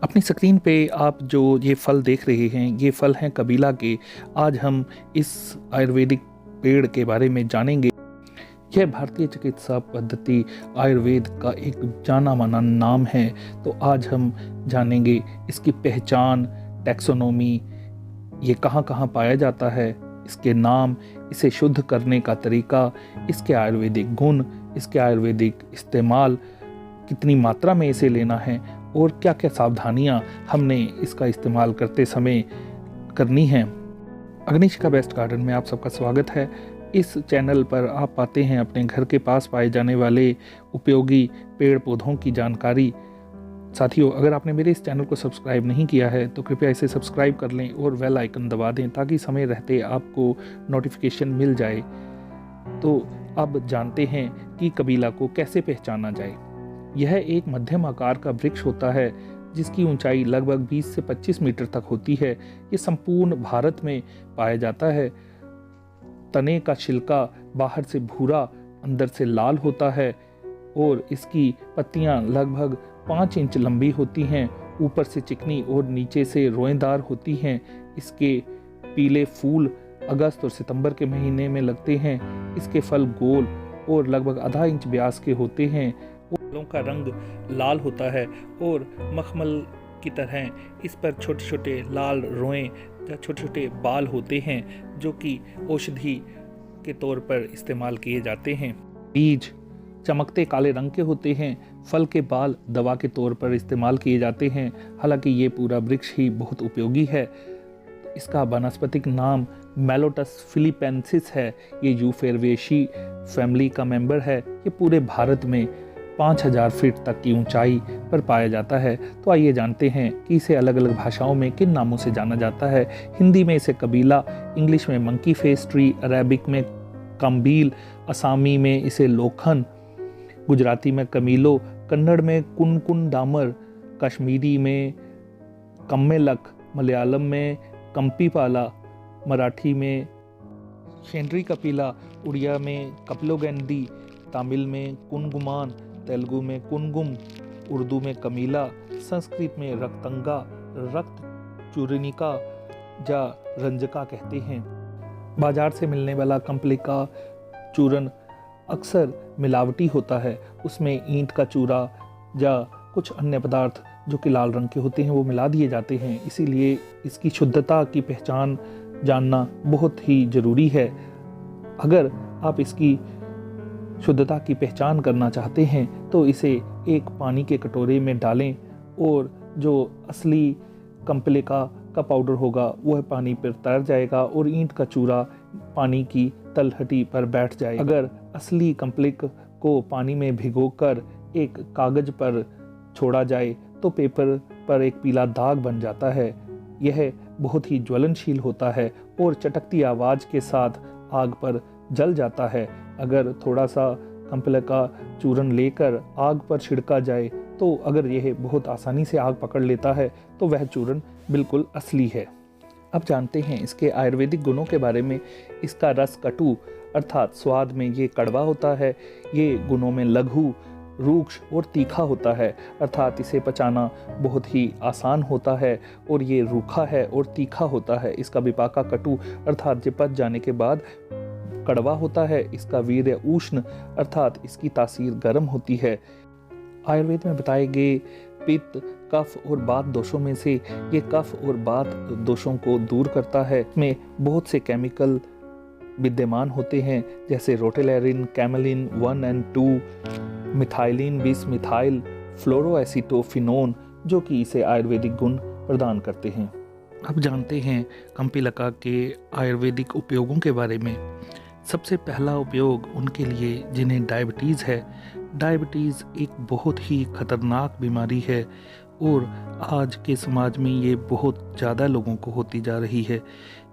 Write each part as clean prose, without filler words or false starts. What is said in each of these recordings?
अपनी स्क्रीन पे आप जो ये फल देख रहे हैं, ये फल हैं कबीला के। आज हम इस आयुर्वेदिक पेड़ के बारे में जानेंगे। यह भारतीय चिकित्सा पद्धति आयुर्वेद का एक जाना माना नाम है। तो आज हम जानेंगे इसकी पहचान, टैक्सोनॉमी, ये कहाँ कहाँ पाया जाता है, इसके नाम, इसे शुद्ध करने का तरीका, इसके आयुर्वेदिक गुण, इसके आयुर्वेदिक इस्तेमाल, कितनी मात्रा में इसे लेना है और क्या क्या सावधानियां हमने इसका इस्तेमाल करते समय करनी हैं। अग्निशिखा बेस्ट गार्डन में आप सबका स्वागत है। इस चैनल पर आप पाते हैं अपने घर के पास पाए जाने वाले उपयोगी पेड़ पौधों की जानकारी। साथियों, अगर आपने मेरे इस चैनल को सब्सक्राइब नहीं किया है तो कृपया इसे सब्सक्राइब कर लें और बेल आइकन दबा दें ताकि समय रहते आपको नोटिफिकेशन मिल जाए। तो अब जानते हैं कि कबीला को कैसे पहचाना जाए। यह एक मध्यम आकार का वृक्ष होता है जिसकी ऊंचाई लगभग 20 से 25 मीटर तक होती है। ये संपूर्ण भारत में पाया जाता है। तने का छिलका बाहर से भूरा, अंदर से लाल होता है और इसकी पत्तियां लगभग 5 इंच लंबी होती हैं। ऊपर से चिकनी और नीचे से रोएदार होती हैं। इसके पीले फूल अगस्त और सितंबर के महीने में लगते हैं। इसके फल गोल और लगभग आधा इंच व्यास के होते हैं। फलों का रंग लाल होता है और मखमल की तरह इस पर छोटे छोटे लाल रोएं या छोटे छोटे बाल होते हैं जो कि औषधि के तौर पर इस्तेमाल किए जाते हैं। बीज चमकते काले रंग के होते हैं। फल के बाल दवा के तौर पर इस्तेमाल किए जाते हैं। हालांकि ये पूरा वृक्ष ही बहुत उपयोगी है। इसका वानस्पतिक नाम मेलोटस फिलिपेंसिस है। ये यूफोर्बिएसी फैमिली का मेंबर है। ये पूरे भारत में 5000 फीट तक की ऊंचाई पर पाया जाता है। तो आइए जानते हैं कि इसे अलग अलग भाषाओं में किन नामों से जाना जाता है। हिंदी में इसे कबीला, इंग्लिश में मंकी फेस ट्री, अरेबिक में कम्बील, असामी में इसे लोखन, गुजराती में कमीलो, कन्नड़ में कुनकुन डामर, कश्मीरी में कम्मेलक, मलयालम में कंपीपाला, मराठी में शेंड्री कपिला, उड़िया में कपिलोगैंडी, तमिल में कुनगुमान, तेलुगु में कुनगुम, उर्दू में कमीला, संस्कृत में रक्तंगा, रक्त चूर्णिका या रंजका कहते हैं। बाजार से मिलने वाला कंपलिका चूर्ण अक्सर मिलावटी होता है। उसमें ईंट का चूरा या कुछ अन्य पदार्थ जो कि लाल रंग के होते हैं वो मिला दिए जाते हैं। इसीलिए इसकी शुद्धता की पहचान जानना बहुत ही ज़रूरी है। अगर आप इसकी शुद्धता की पहचान करना चाहते हैं तो इसे एक पानी के कटोरे में डालें और जो असली कंपलिका का पाउडर होगा वह पानी पर तैर जाएगा और ईंट का चूरा पानी की तलहटी पर बैठ जाएगा। अगर असली कंपलिक को पानी में भिगोकर एक कागज पर छोड़ा जाए तो पेपर पर एक पीला दाग बन जाता है। यह बहुत ही ज्वलनशील होता है और चटकती आवाज़ के साथ आग पर जल जाता है। अगर थोड़ा सा कंपलिका चूर्ण लेकर आग पर छिड़का जाए तो अगर यह बहुत आसानी से आग पकड़ लेता है तो वह चूर्ण बिल्कुल असली है। अब जानते हैं इसके आयुर्वेदिक गुणों के बारे में। इसका रस कटु अर्थात स्वाद में ये कड़वा होता है। ये गुणों में लघु, रूक्ष और तीखा होता है अर्थात इसे पचाना बहुत ही आसान होता है और ये रूखा है और तीखा होता है। इसका विपाका कटु अर्थात ये पच जाने के बाद कड़वा होता है। इसका वीर्य उष्ण अर्थात इसकी तासीर गर्म होती है। आयुर्वेद में बताए गए पित्त, कफ और वात दोषों में से ये कफ और वात दोषों को दूर करता है। इसमें बहुत से केमिकल विद्यमान होते हैं जैसे रोटेलेरिन, कैमलिन 1 और 2, मिथाइलिन, बिस मिथाइल, फ्लोरोएसिटोफिनोन जो कि इसे आयुर्वेदिक गुण प्रदान करते हैं। अब जानते हैं कंपिलका के आयुर्वेदिक उपयोगों के बारे में। सबसे पहला उपयोग उनके लिए जिन्हें डायबिटीज़ है। डायबिटीज़ एक बहुत ही खतरनाक बीमारी है और आज के समाज में ये बहुत ज़्यादा लोगों को होती जा रही है।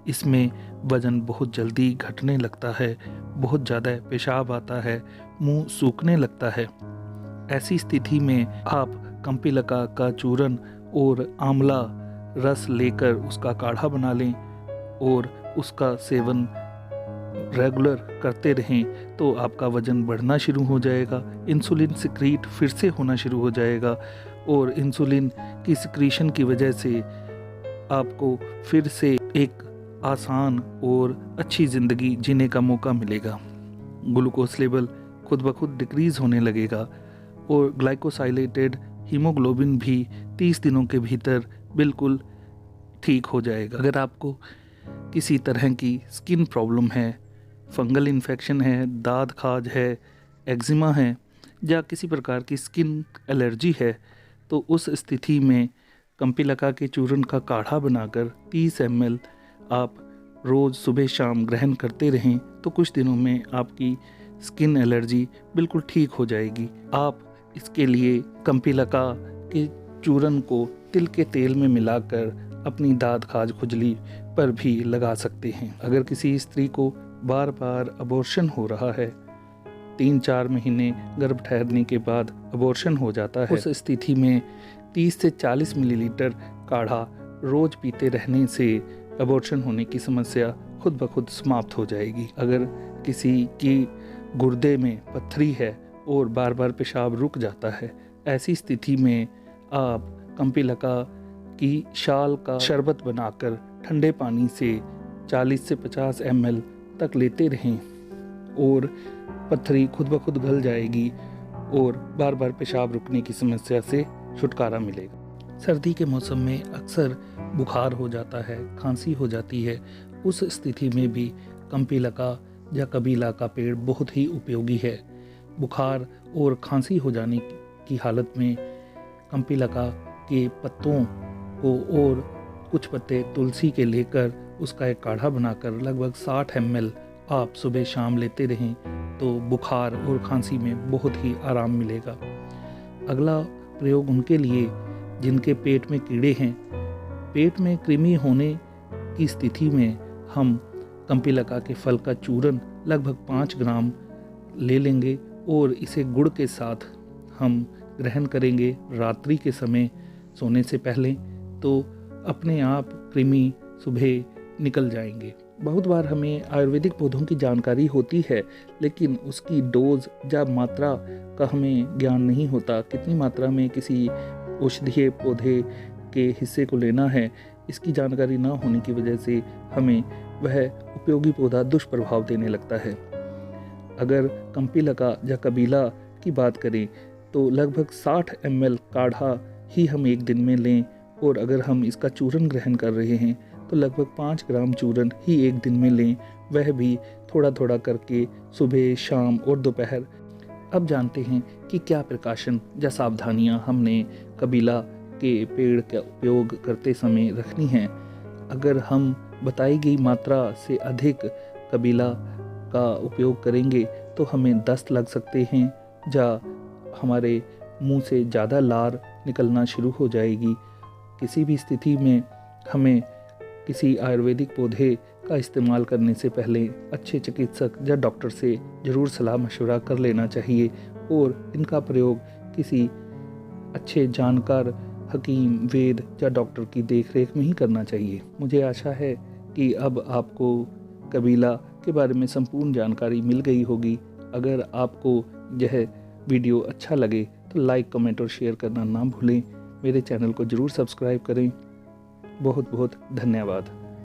इसमें वज़न बहुत जल्दी घटने लगता है, बहुत ज़्यादा पेशाब आता है, मुंह सूखने लगता है। ऐसी स्थिति में आप कंपिलका का चूर्ण और आंवला रस लेकर उसका काढ़ा बना लें और उसका सेवन रेगुलर करते रहें तो आपका वज़न बढ़ना शुरू हो जाएगा। इंसुलिन सिक्रीट फिर से होना शुरू हो जाएगा और इंसुलिन की सिक्रीशन की वजह से आपको फिर से एक आसान और अच्छी ज़िंदगी जीने का मौका मिलेगा। ग्लूकोज लेवल खुद ब खुद डिक्रीज़ होने लगेगा और ग्लाइकोसाइलेटेड हीमोग्लोबिन भी 30 दिनों के भीतर बिल्कुल ठीक हो जाएगा। अगर आपको किसी तरह की स्किन प्रॉब्लम है, फंगल इन्फेक्शन है, दाद खाज है, एक्जिमा है या किसी प्रकार की स्किन एलर्जी है, तो उस स्थिति में कंपिलका के चूर्ण का काढ़ा बनाकर 30 ml आप रोज़ सुबह शाम ग्रहण करते रहें तो कुछ दिनों में आपकी स्किन एलर्जी बिल्कुल ठीक हो जाएगी। आप इसके लिए कंपिलका के चूर्ण को तिल के तेल में मिलाकर अपनी दाद खाज खुजली पर भी लगा सकते हैं। अगर किसी स्त्री को बार बार अबॉर्शन हो रहा है, 3-4 महीने गर्भ ठहरने के बाद अबॉर्शन हो जाता है, उस स्थिति में 30 से 40 मिलीलीटर काढ़ा रोज पीते रहने से अबॉर्शन होने की समस्या खुद ब खुद समाप्त हो जाएगी। अगर किसी की गुर्दे में पत्थरी है और बार बार पेशाब रुक जाता है, ऐसी स्थिति में आप कंपिलका की शाल का शरबत बनाकर ठंडे पानी से 40 से 50 ml तक लेते रहें और पत्थरी खुद ब खुद गल जाएगी और बार बार पेशाब रुकने की समस्या से छुटकारा मिलेगा। सर्दी के मौसम में अक्सर बुखार हो जाता है, खांसी हो जाती है। उस स्थिति में भी कंपिलका या कबीला का पेड़ बहुत ही उपयोगी है। बुखार और खांसी हो जाने की हालत में कंपिलका के पत्तों को और कुछ पत्ते तुलसी के लेकर उसका एक काढ़ा बनाकर लगभग 60 ml आप सुबह शाम लेते रहें तो बुखार और खांसी में बहुत ही आराम मिलेगा। अगला प्रयोग उनके लिए जिनके पेट में कीड़े हैं। पेट में कृमि होने की स्थिति में हम कंपिलका के फल का चूर्ण लगभग 5 ग्राम ले लेंगे और इसे गुड़ के साथ हम ग्रहण करेंगे रात्रि के समय सोने से पहले, तो अपने आप कृमि सुबह निकल जाएंगे। बहुत बार हमें आयुर्वेदिक पौधों की जानकारी होती है लेकिन उसकी डोज या मात्रा का हमें ज्ञान नहीं होता। कितनी मात्रा में किसी औषधीय पौधे के हिस्से को लेना है, इसकी जानकारी ना होने की वजह से हमें वह उपयोगी पौधा दुष्प्रभाव देने लगता है। अगर कंपिलका या कबीला की बात करें तो लगभग 60 ml काढ़ा ही हम एक दिन में लें और अगर हम इसका चूर्ण ग्रहण कर रहे हैं तो लगभग 5 ग्राम चूर्ण ही एक दिन में लें, वह भी थोड़ा थोड़ा करके सुबह, शाम और दोपहर। अब जानते हैं कि क्या प्रिकॉशन या सावधानियां हमने कबीला के पेड़ का उपयोग करते समय रखनी हैं। अगर हम बताई गई मात्रा से अधिक कबीला का उपयोग करेंगे तो हमें दस्त लग सकते हैं या हमारे मुंह से ज़्यादा लार निकलना शुरू हो जाएगी। किसी भी स्थिति में हमें किसी आयुर्वेदिक पौधे का इस्तेमाल करने से पहले अच्छे चिकित्सक या डॉक्टर से ज़रूर सलाह मशवरा कर लेना चाहिए और इनका प्रयोग किसी अच्छे जानकार हकीम, वेद या डॉक्टर की देखरेख में ही करना चाहिए। मुझे आशा है कि अब आपको कबीला के बारे में संपूर्ण जानकारी मिल गई होगी। अगर आपको यह वीडियो अच्छा लगे तो लाइक, कमेंट और शेयर करना ना भूलें। मेरे चैनल को ज़रूर सब्सक्राइब करें। बहुत बहुत धन्यवाद।